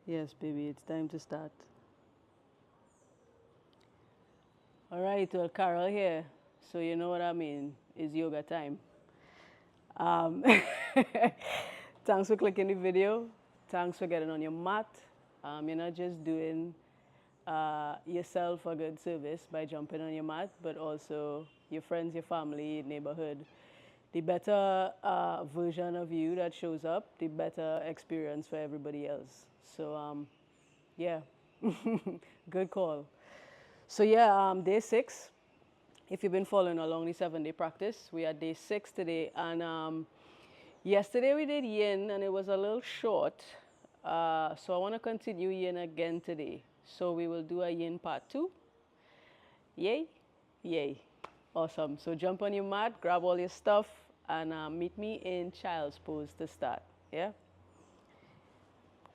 Yes, baby, it's time to start. All right, well, Carol here. So you know what I mean. It's yoga time. Um, thanks for clicking the video. Thanks for getting on your mat. You're not just doing yourself a good service by jumping on your mat, but also your friends, your family, neighborhood. The better version of you that shows up, the better experience for everybody else. So, yeah, good call. So yeah, day 6. If you've been following along the 7-day practice, we are day 6 today, and yesterday we did yin, and it was a little short. So I want to continue yin again today. So we will do a yin part 2. Yay, yay, awesome. So jump on your mat, grab all your stuff, and meet me in child's pose to start. Yeah.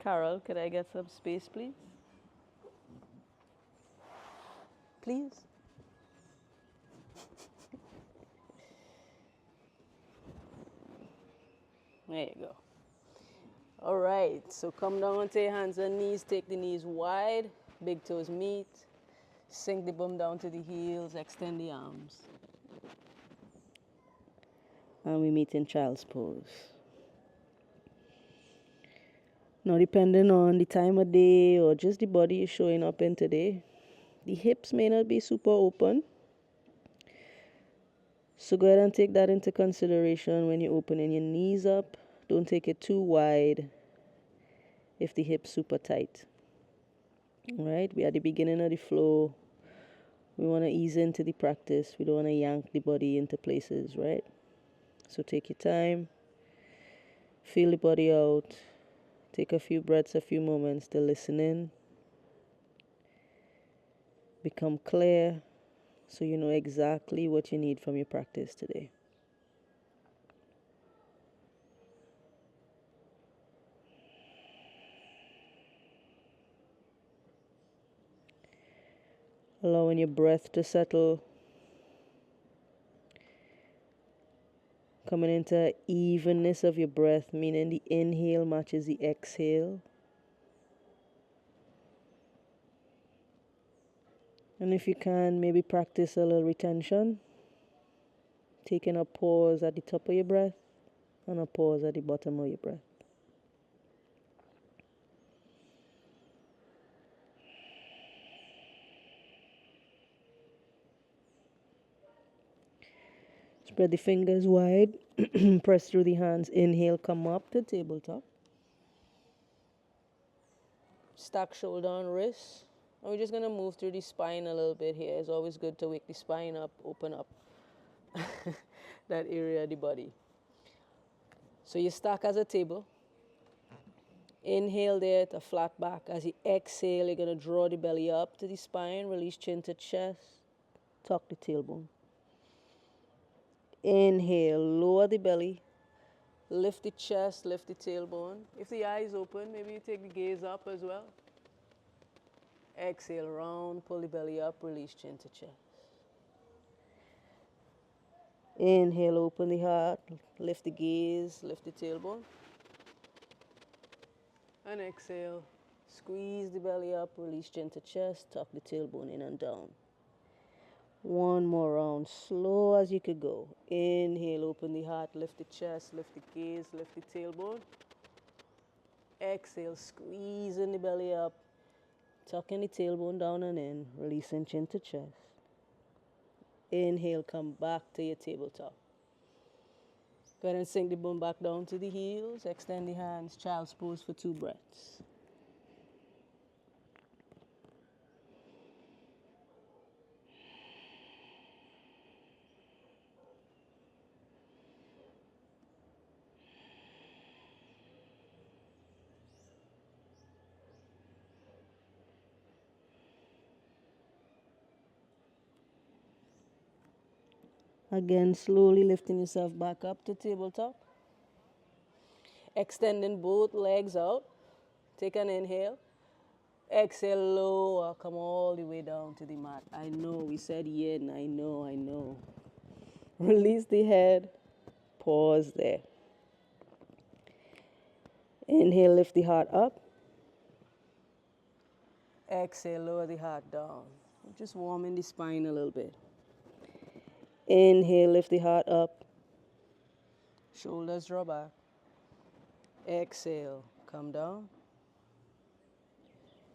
Carol, could I get some space, please? Please. There you go. All right, so come down onto your hands and knees. Take the knees wide, big toes meet. Sink the bum down to the heels, extend the arms. And we meet in child's pose. Now, depending on the time of day or just the body you're showing up in today, the hips may not be super open. So go ahead and take that into consideration when you're opening your knees up. Don't take it too wide if the hips super tight. All right, we're at the beginning of the flow. We want to ease into the practice. We don't want to yank the body into places, right? So take your time. Feel the body out. Take a few breaths, a few moments to listen in. Become clear so you know exactly what you need from your practice today. Allowing your breath to settle. Coming into evenness of your breath, meaning the inhale matches the exhale. And if you can, maybe practice a little retention. Taking a pause at the top of your breath and a pause at the bottom of your breath. Spread the fingers wide. Press through the hands. Inhale, come up to tabletop. Stack shoulder and wrist. And we're just going to move through the spine a little bit here. It's always good to wake the spine up, open up that area of the body. So you stack as a table. Inhale there to flat back. As you exhale, you're going to draw the belly up to the spine. Release chin to chest. Tuck the tailbone. Inhale, lower the belly. Lift the chest, lift the tailbone. If the eyes open, maybe you take the gaze up as well. Exhale, round, pull the belly up, release chin to chest. Inhale, open the heart, lift the gaze, lift the tailbone. And exhale, squeeze the belly up, release chin to chest, tuck the tailbone in and down. One more round, slow as you could go. Inhale, open the heart, lift the chest, lift the gaze, lift the tailbone. Exhale, squeezing the belly up, tucking the tailbone down and in, releasing chin to chest. Inhale, come back to your tabletop. Go ahead and sink the bum back down to the heels. Extend the hands, child's pose for 2 breaths. Again, slowly lifting yourself back up to tabletop. Extending both legs out. Take an inhale. Exhale, lower. Come all the way down to the mat. I know, we said yin. I know. Release the head. Pause there. Inhale, lift the heart up. Exhale, lower the heart down. Just warming the spine a little bit. Inhale, lift the heart up. Shoulders draw back. Exhale, come down.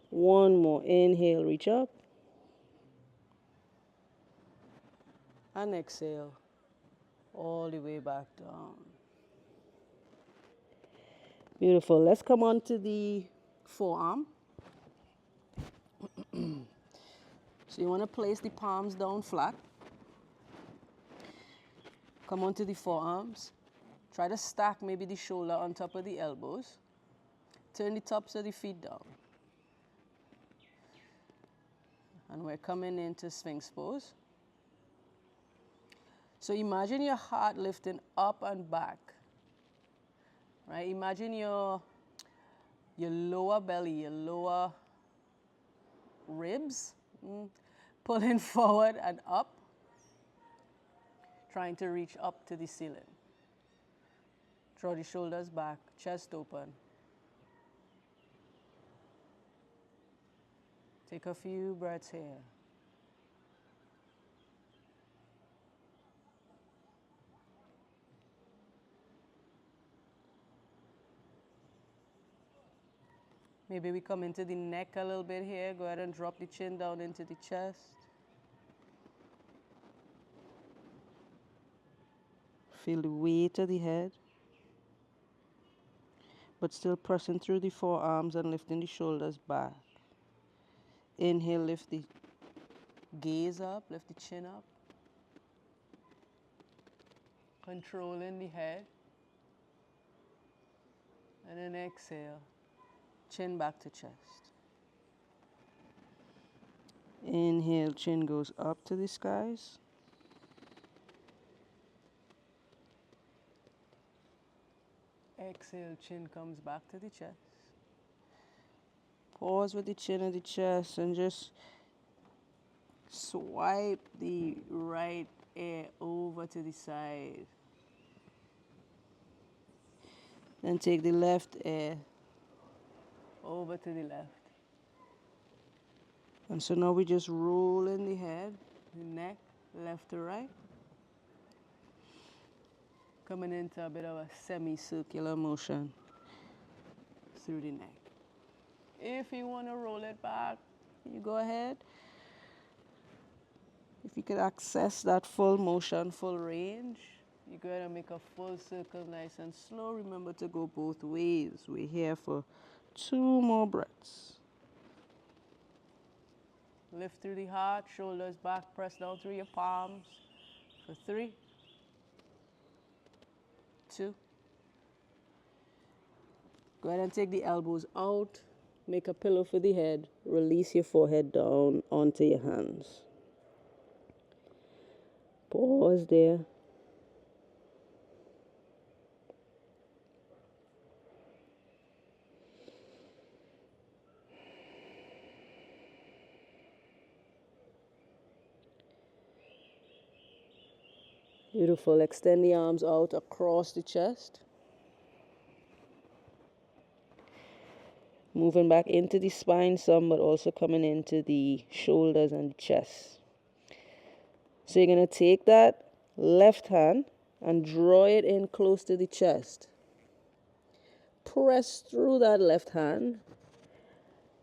One more. Inhale, reach up. And exhale, all the way back down. Beautiful. Let's come on to the forearm. So you want to place the palms down flat. Come on to the forearms. Try to stack maybe the shoulder on top of the elbows. Turn the tops of the feet down. And we're coming into Sphinx pose. So imagine your heart lifting up and back. Right? Imagine your lower belly, your lower ribs, pulling forward and up, trying to reach up to the ceiling. Draw the shoulders back, chest open. Take a few breaths here. Maybe we come into the neck a little bit here. Go ahead and drop the chin down into the chest. Feel the weight of the head, but still pressing through the forearms and lifting the shoulders back. Inhale, lift the gaze up, lift the chin up. Controlling the head. And then exhale, chin back to chest. Inhale, chin goes up to the skies. Exhale, chin comes back to the chest. Pause with the chin and the chest and just swipe the right ear over to the side. Then take the left ear over to the left. And so now we just roll in the head, the neck, left to right. Coming into a bit of a semicircular motion through the neck. If you want to roll it back, you go ahead. If you could access that full motion, full range, you go ahead and make a full circle nice and slow. Remember to go both ways. We're here for 2 more breaths. Lift through the heart, shoulders back, press down through your palms for 3, 2. Go ahead and take the elbows out. Make a pillow for the head. Release your forehead down onto your hands. Pause there. Beautiful. Extend the arms out across the chest. Moving back into the spine some, but also coming into the shoulders and the chest. So you're going to take that left hand and draw it in close to the chest. Press through that left hand.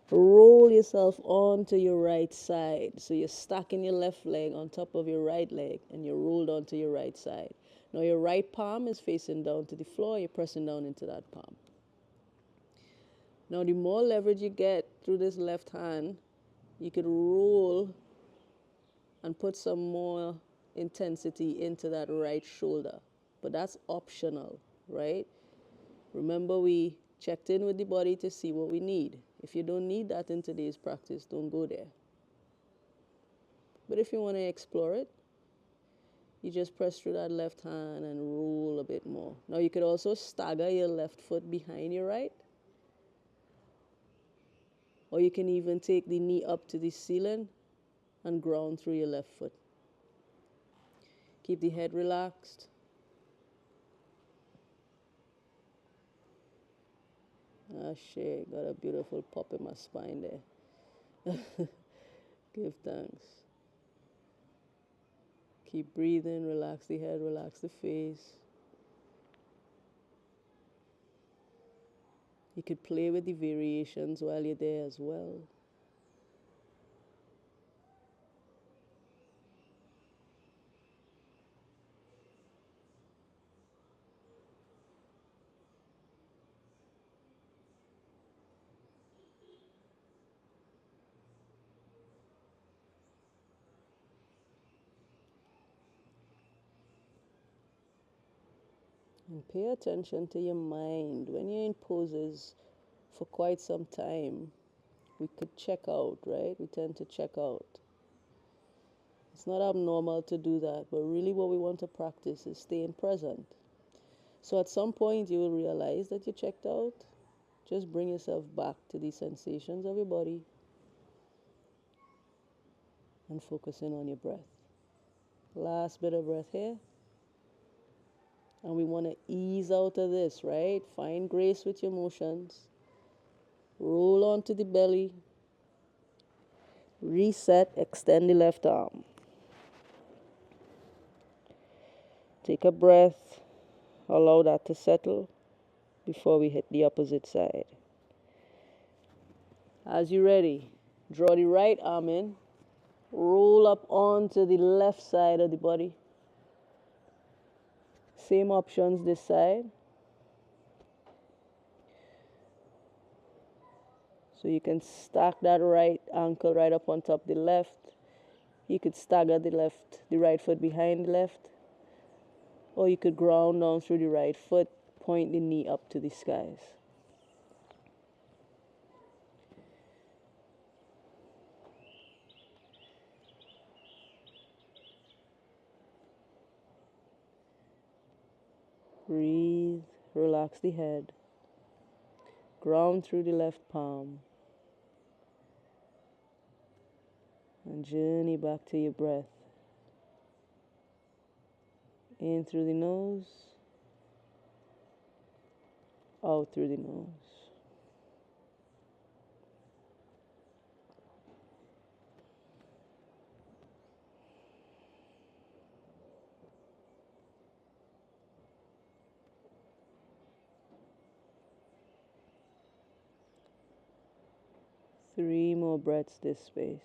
Roll yourself onto your right side. So you're stacking your left leg on top of your right leg and you're rolled onto your right side. Now your right palm is facing down to the floor. You're pressing down into that palm. Now the more leverage you get through this left hand, you could roll and put some more intensity into that right shoulder. But that's optional, right? Remember, we checked in with the body to see what we need. If you don't need that in today's practice, don't go there. But if you want to explore it, you just press through that left hand and roll a bit more. Now you could also stagger your left foot behind your right. Or you can even take the knee up to the ceiling and ground through your left foot. Keep the head relaxed. Ashe, got a beautiful pop in my spine there. Give thanks. Keep breathing, relax the head, relax the face. You could play with the variations while you're there as well. And pay attention to your mind. When you're in poses for quite some time, we could check out, right? We tend to check out. It's not abnormal to do that, but really what we want to practice is staying present. So at some point you will realize that you checked out. Just bring yourself back to the sensations of your body and focusing on your breath. Last bit of breath here. And we want to ease out of this, right? Find grace with your motions. Roll onto the belly. Reset, extend the left arm. Take a breath. Allow that to settle before we hit the opposite side. As you're ready, draw the right arm in. Roll up onto the left side of the body. Same options this side. So you can stack that right ankle right up on top of the left. You could stagger the right foot behind the left. Or you could ground down through the right foot, point the knee up to the skies. Breathe, relax the head. Ground through the left palm. And journey back to your breath. In through the nose, out through the nose. Three more breaths this space.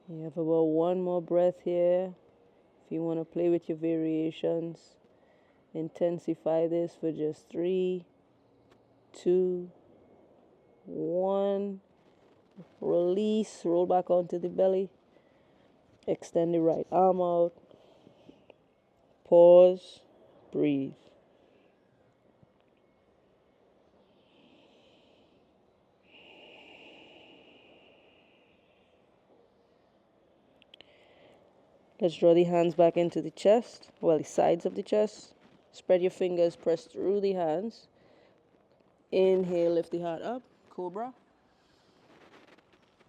You have about one more breath here. If you want to play with your variations, intensify this for just 3, 2, 1. Release, roll back onto the belly. Extend the right arm out. Pause, breathe. Let's draw the hands back into the chest, well, the sides of the chest. Spread your fingers, press through the hands. Inhale, lift the heart up, cobra.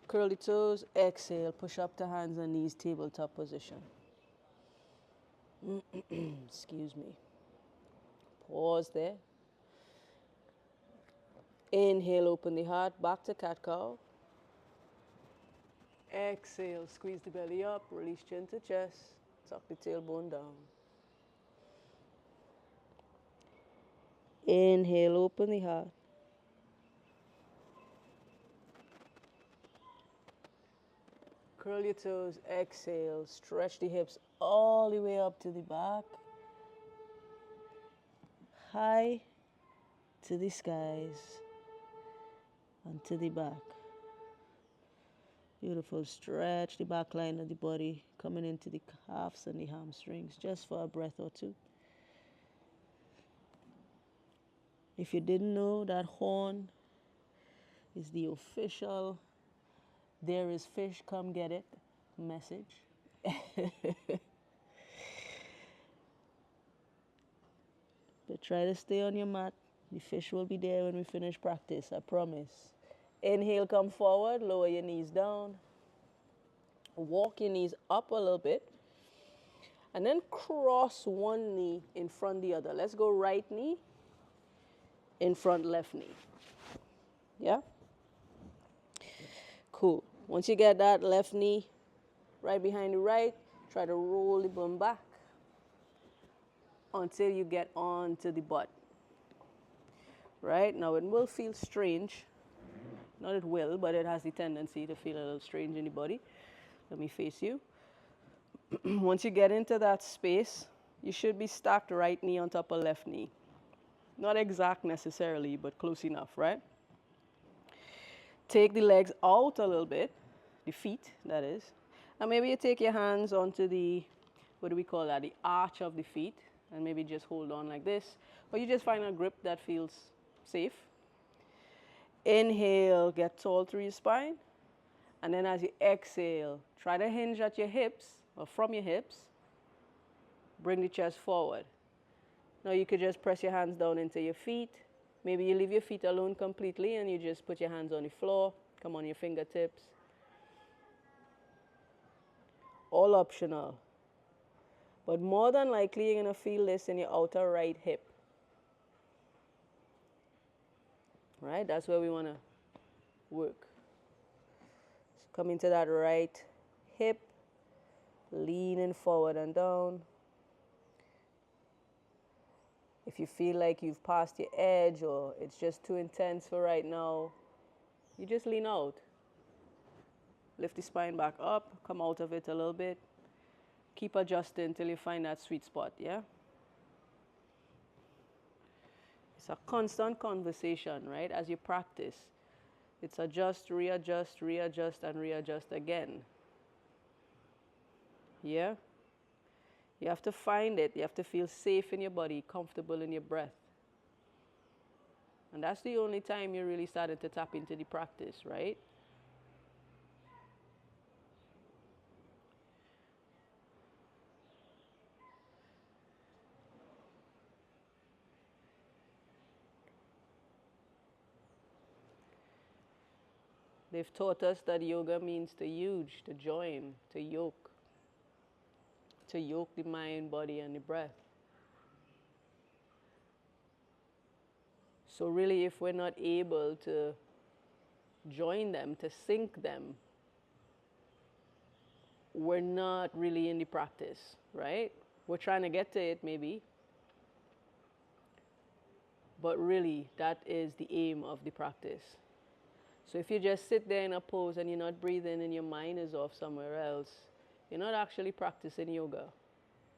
Curl the toes, exhale, push up to hands and knees, tabletop position. Excuse me. Pause there. Inhale, open the heart, back to cat-cow. Exhale, squeeze the belly up, release chin to chest, tuck the tailbone down. Inhale, open the heart. Curl your toes, exhale, stretch the hips all the way up to the back. High to the skies and to the back. Beautiful. Stretch the back line of the body, coming into the calves and the hamstrings, just for a breath or two. If you didn't know, that horn is the official There is fish, come get it message. But try to stay on your mat. The fish will be there when we finish practice, I promise. Inhale, come forward, lower your knees down. Walk your knees up a little bit. And then cross one knee in front of the other. Let's go right knee in front left knee. Yeah? Cool. Once you get that left knee right behind the right, try to roll the bum back until you get onto the butt. Right? Now it will feel strange. Not it will, but it has the tendency to feel a little strange in the body. Let me face you. Once you get into that space, you should be stacked right knee on top of left knee. Not exact necessarily, but close enough, right? Take the legs out a little bit, the feet, that is. And maybe you take your hands onto the, what do we call that, the arch of the feet, and maybe just hold on like this. Or you just find a grip that feels safe. Inhale, get tall through your spine. And then as you exhale, try to hinge at your hips, or from your hips. Bring the chest forward. Now you could just press your hands down into your feet. Maybe you leave your feet alone completely and you just put your hands on the floor, come on your fingertips. All optional. But more than likely you're going to feel this in your outer right hip. Right? That's where we want to work. So come into that right hip, leaning forward and down. If you feel like you've passed your edge or it's just too intense for right now, you just lean out. Lift the spine back up, come out of it a little bit. Keep adjusting till you find that sweet spot, yeah? It's a constant conversation, right? As you practice, it's adjust, readjust, readjust, and readjust again. Yeah? You have to find it. You have to feel safe in your body, comfortable in your breath. And that's the only time you really started to tap into the practice, right? They've taught us that yoga means to huge, to join, to yoke. To yoke the mind, body, and the breath. So really, if we're not able to join them, to sync them, we're not really in the practice, right? We're trying to get to it, maybe. But really, that is the aim of the practice. So if you just sit there in a pose and you're not breathing and your mind is off somewhere else, you're not actually practicing yoga.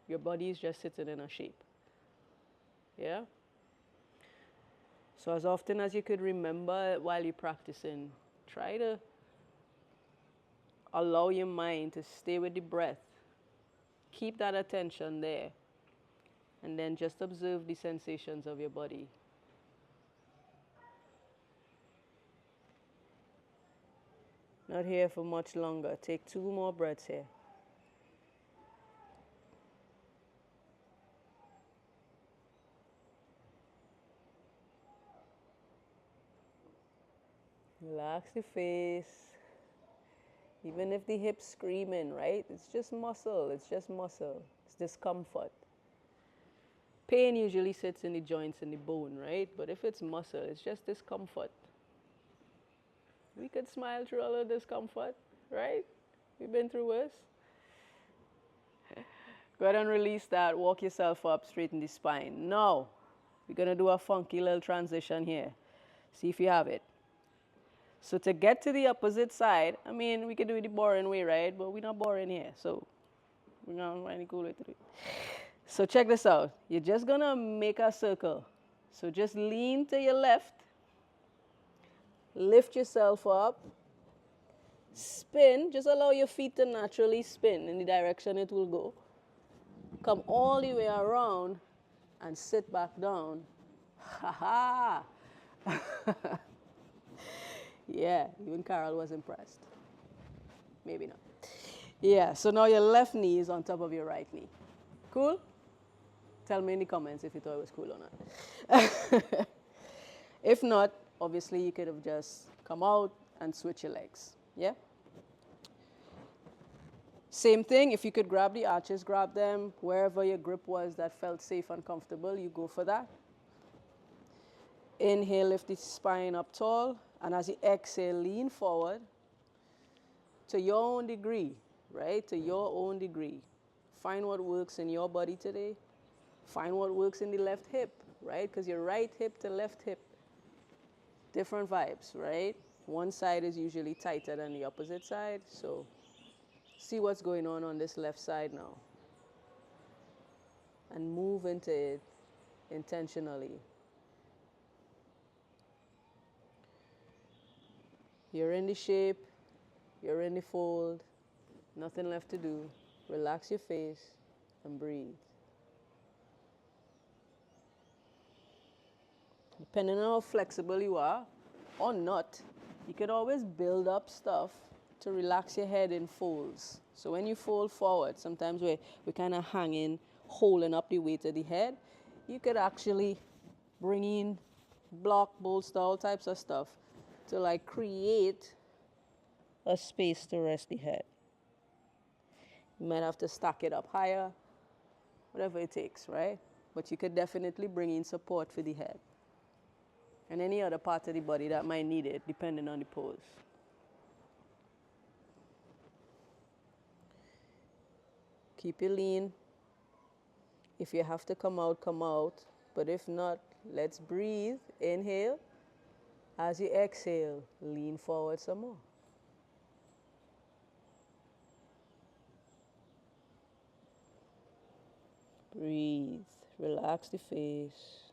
Your body is just sitting in a shape. Yeah? So as often as you could remember while you're practicing, try to allow your mind to stay with the breath. Keep that attention there. And then just observe the sensations of your body. Not here for much longer. Take 2 more breaths here. Relax the face. Even if the hip's screaming, right? It's just muscle. It's just muscle. It's discomfort. Pain usually sits in the joints and the bone, right? But if it's muscle, it's just discomfort. We could smile through all of discomfort, right? We've been through worse. Go ahead and release that. Walk yourself up, straighten the spine. Now, we're going to do a funky little transition here. See if you have it. So to get to the opposite side, I mean, we could do it the boring way, right? But we're not boring here. So we're going to find a cool way to do it. So check this out. You're just going to make a circle. So just lean to your left. Lift yourself up. Spin. Just allow your feet to naturally spin in the direction it will go. Come all the way around and sit back down. Ha ha! Yeah, even Carol was impressed. maybe not. Yeah, so now your left knee is on top of your right knee. Cool? Tell me in the comments if you thought it was cool or not. If not, obviously you could have just come out and switch your legs. Yeah? Same thing, if you could grab the arches, grab them. Wherever your grip was that felt safe and comfortable, you go for that. Inhale, lift the spine up tall. And as you exhale, lean forward to your own degree, right? To your own degree. Find what works in your body today. Find what works in the left hip, right? Because your right hip to left hip, different vibes, right? One side is usually tighter than the opposite side. So see what's going on this left side now. And move into it intentionally. You're in the shape, you're in the fold, nothing left to do. Relax your face and breathe. Depending on how flexible you are or not, you could always build up stuff to relax your head in folds. So when you fold forward, sometimes we're kind of hanging, holding up the weight of the head. You could actually bring in block, bolster, all types of stuff to like create a space to rest the head. You might have to stack it up higher, whatever it takes, right? But you could definitely bring in support for the head and any other part of the body that might need it, depending on the pose. Keep it lean. If you have to come out, come out. But if not, let's breathe. Inhale. As you exhale, lean forward some more. Breathe. Relax the face.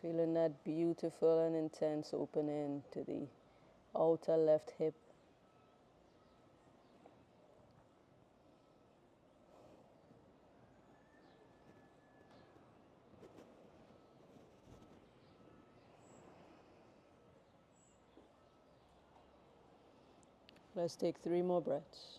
Feeling that beautiful and intense opening to the outer left hip. Let's take 3 more breaths.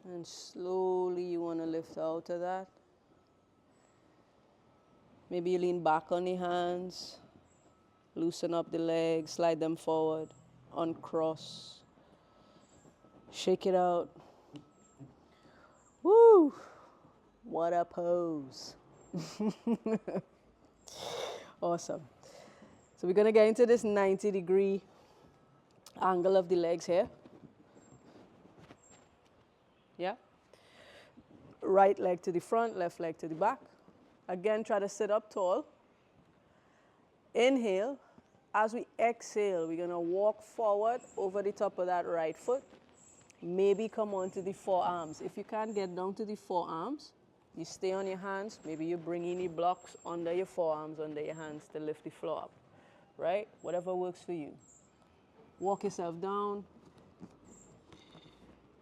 And slowly you want to lift out of that. Maybe you lean back on the hands, loosen up the legs, slide them forward, uncross, shake it out. Woo! What a pose. Awesome. So we're going to get into this 90-degree angle of the legs here. Yeah? Right leg to the front, left leg to the back. Again, try to sit up tall. Inhale. As we exhale, we're going to walk forward over the top of that right foot. Maybe come onto the forearms. If you can't get down to the forearms, you stay on your hands. Maybe you bring in the blocks under your forearms, under your hands to lift the floor up. Right? Whatever works for you. Walk yourself down.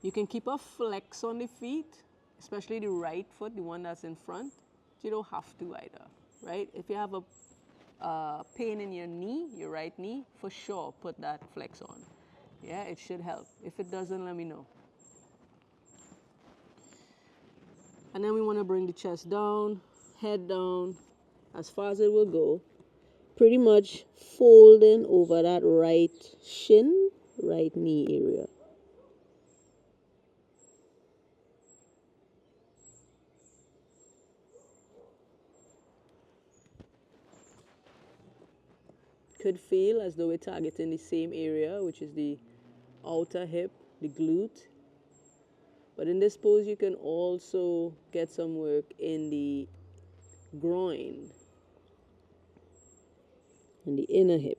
You can keep a flex on the feet, especially the right foot, the one that's in front. You don't have to either, right? If you have a pain in your knee, your right knee, for sure put that flex on. Yeah, it should help. If it doesn't, let me know. And then we want to bring the chest down, head down, as far as it will go. Pretty much folding over that right shin, right knee area. Could feel as though we're targeting the same area, which is the outer hip, the glute. But in this pose, you can also get some work in the groin, and the inner hip.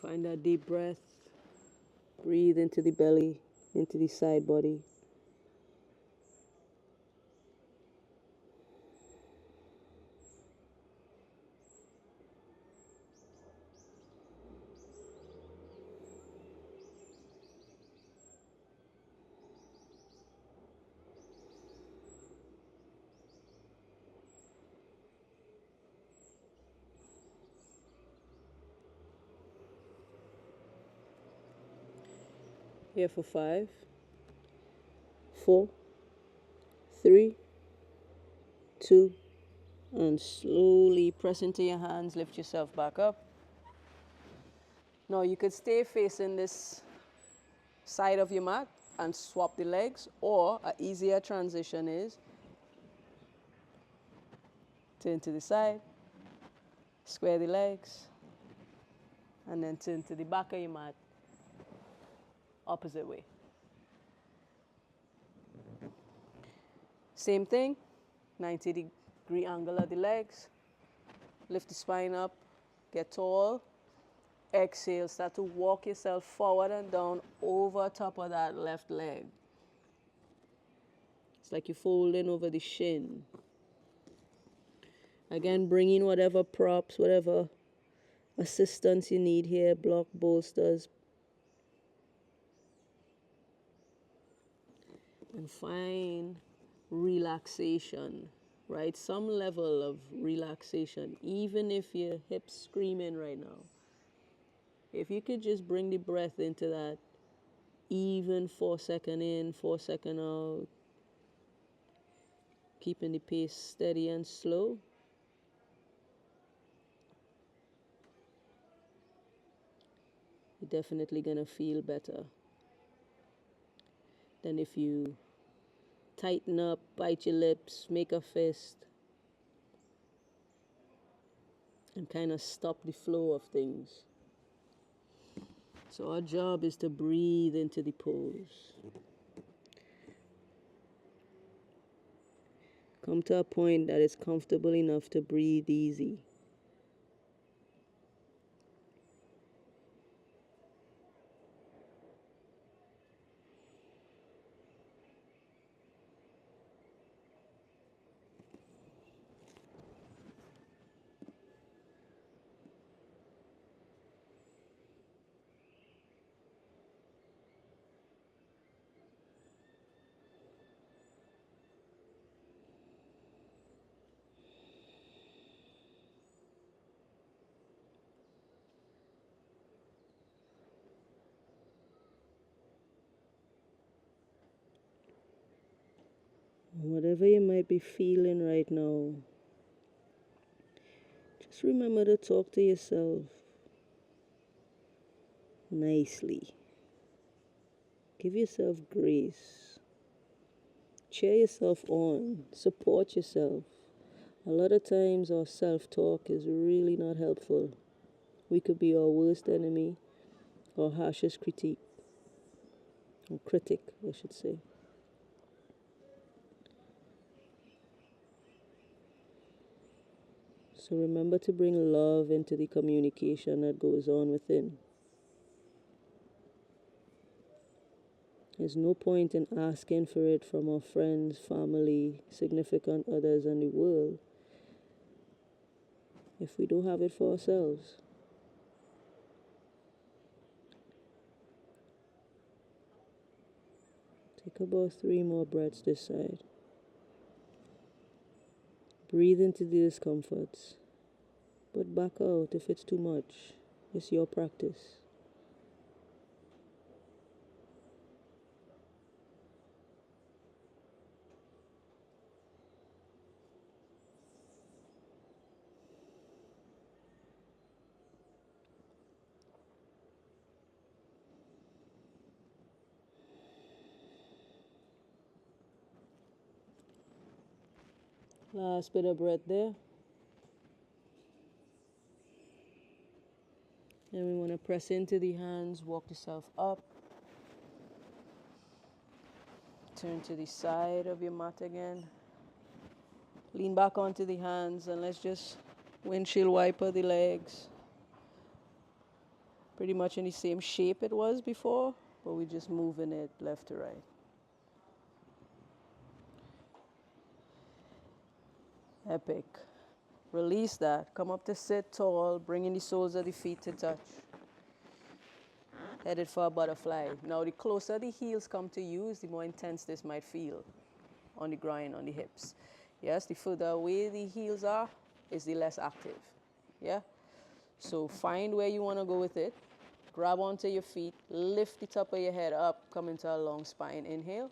Find that deep breath. Breathe into the belly, into the side body. Here for 5, 4, 3, 2, and slowly press into your hands, lift yourself back up. Now you could stay facing this side of your mat and swap the legs, or an easier transition is turn to the side, square the legs, and then turn to the back of your mat, opposite way. Same thing, 90-degree angle of the legs. Lift the spine up, get tall. Exhale, start to walk yourself forward and down over top of that left leg. It's like you're folding over the shin. Again, bring in whatever props, whatever assistance you need here, block, bolsters. And find relaxation, right? Some level of relaxation, even if your hips screaming right now. If you could just bring the breath into that even 4-second in, 4-second out, keeping the pace steady and slow. You're definitely gonna feel better than if you tighten up, bite your lips, make a fist, and kind of stop the flow of things. So our job is to breathe into the pose. Come to a point that is comfortable enough to breathe easy. Whatever you might be feeling right now, just remember to talk to yourself nicely. Give yourself grace. Cheer yourself on. Support yourself. A lot of times our self-talk is really not helpful. We could be our worst enemy, our harshest critic, I should say. So remember to bring love into the communication that goes on within. There's no point in asking for it from our friends, family, significant others, and the world if we don't have it for ourselves. Take about 3 more breaths this side. Breathe into the discomforts, but back out if it's too much. It's your practice. Last bit of breath there. Then we want to press into the hands, walk yourself up. Turn to the side of your mat again. Lean back onto the hands and let's just windshield wiper the legs. Pretty much in the same shape it was before, but we're just moving it left to right. Epic. Release that. Come up to sit tall, bringing the soles of the feet to touch. Headed for a butterfly. Now, the closer the heels come to you, the more intense this might feel on the groin, on the hips. Yes, the further away the heels are, is the less active. Yeah? So find where you want to go with it. Grab onto your feet. Lift the top of your head up. Come into a long spine. Inhale.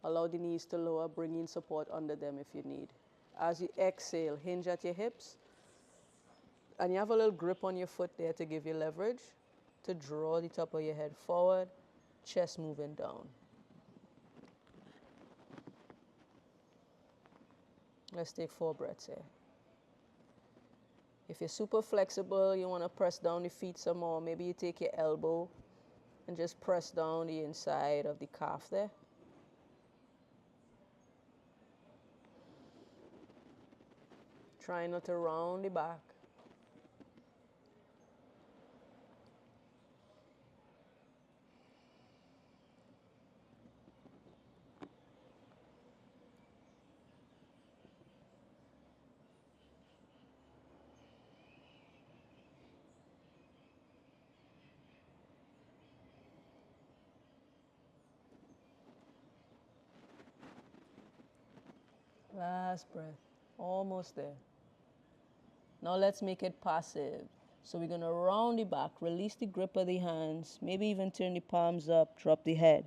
Allow the knees to lower. Bring in support under them if you need. As you exhale, hinge at your hips. And you have a little grip on your foot there to give you leverage, to draw the top of your head forward, chest moving down. Let's take 4 breaths here. If you're super flexible, you want to press down the feet some more, maybe you take your elbow and just press down the inside of the calf there. Try not to round the back. Last breath. Almost there. Now let's make it passive. So we're going to round the back, release the grip of the hands, maybe even turn the palms up, drop the head.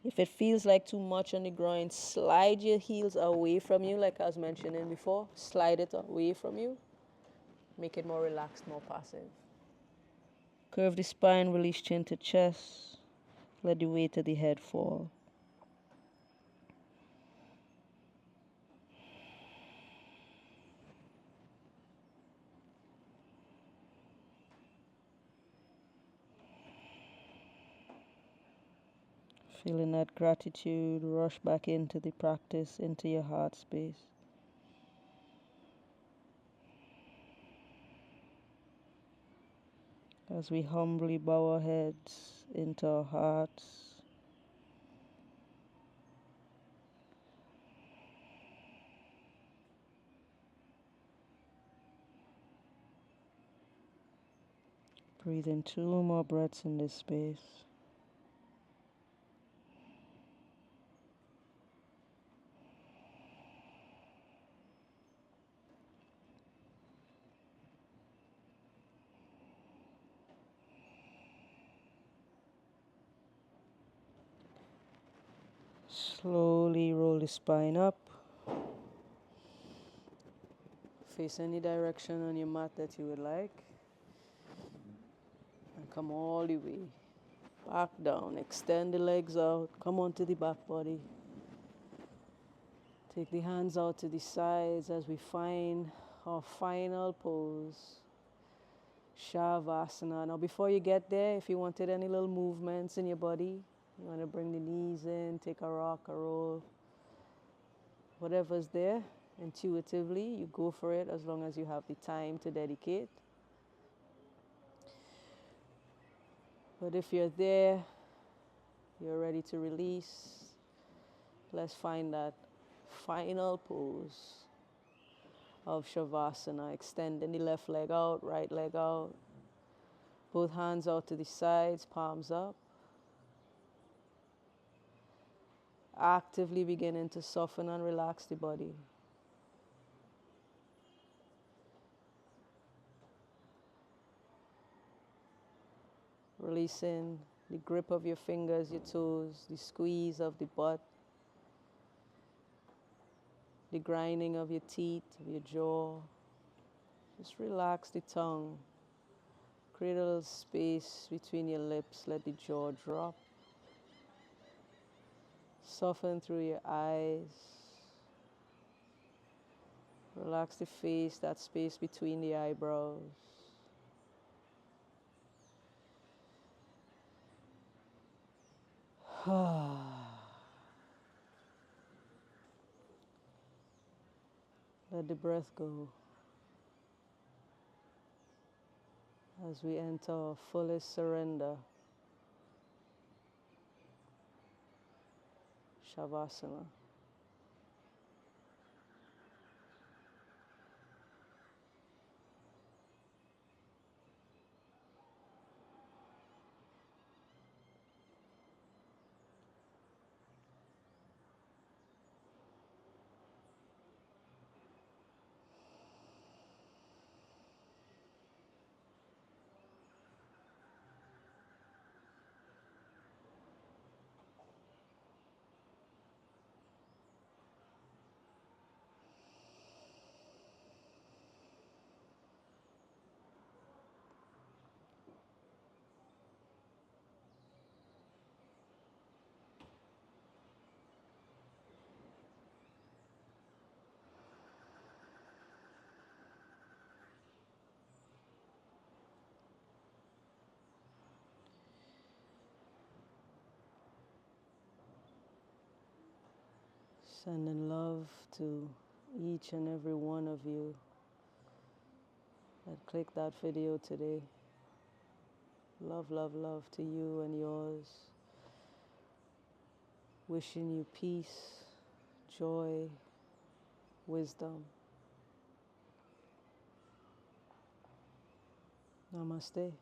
If it feels like too much on the groin, slide your heels away from you, like I was mentioning before. Slide it away from you. Make it more relaxed, more passive. Curve the spine, release chin to chest. Let the weight of the head fall. Feeling that gratitude, rush back into the practice, into your heart space. As we humbly bow our heads into our hearts. Breathe in 2 more breaths in this space. Slowly roll the spine up. Face any direction on your mat that you would like. And come all the way back down. Extend the legs out. Come onto the back body. Take the hands out to the sides as we find our final pose. Shavasana. Now before you get there, if you wanted any little movements in your body, you want to bring the knees in, take a rock, a roll, whatever's there, intuitively, you go for it as long as you have the time to dedicate. But if you're there, you're ready to release, let's find that final pose of Shavasana. Extending the left leg out, right leg out. Both hands out to the sides, palms up. Actively beginning to soften and relax the body. Releasing the grip of your fingers, your toes, the squeeze of the butt, the grinding of your teeth, of your jaw. Just relax the tongue. Create a little space between your lips. Let the jaw drop. Soften through your eyes. Relax the face, that space between the eyebrows. Let the breath go as we enter our fullest surrender, Shavasana. Sending love to each and every one of you that clicked that video today. Love, love, love to you and yours. Wishing you peace, joy, wisdom. Namaste.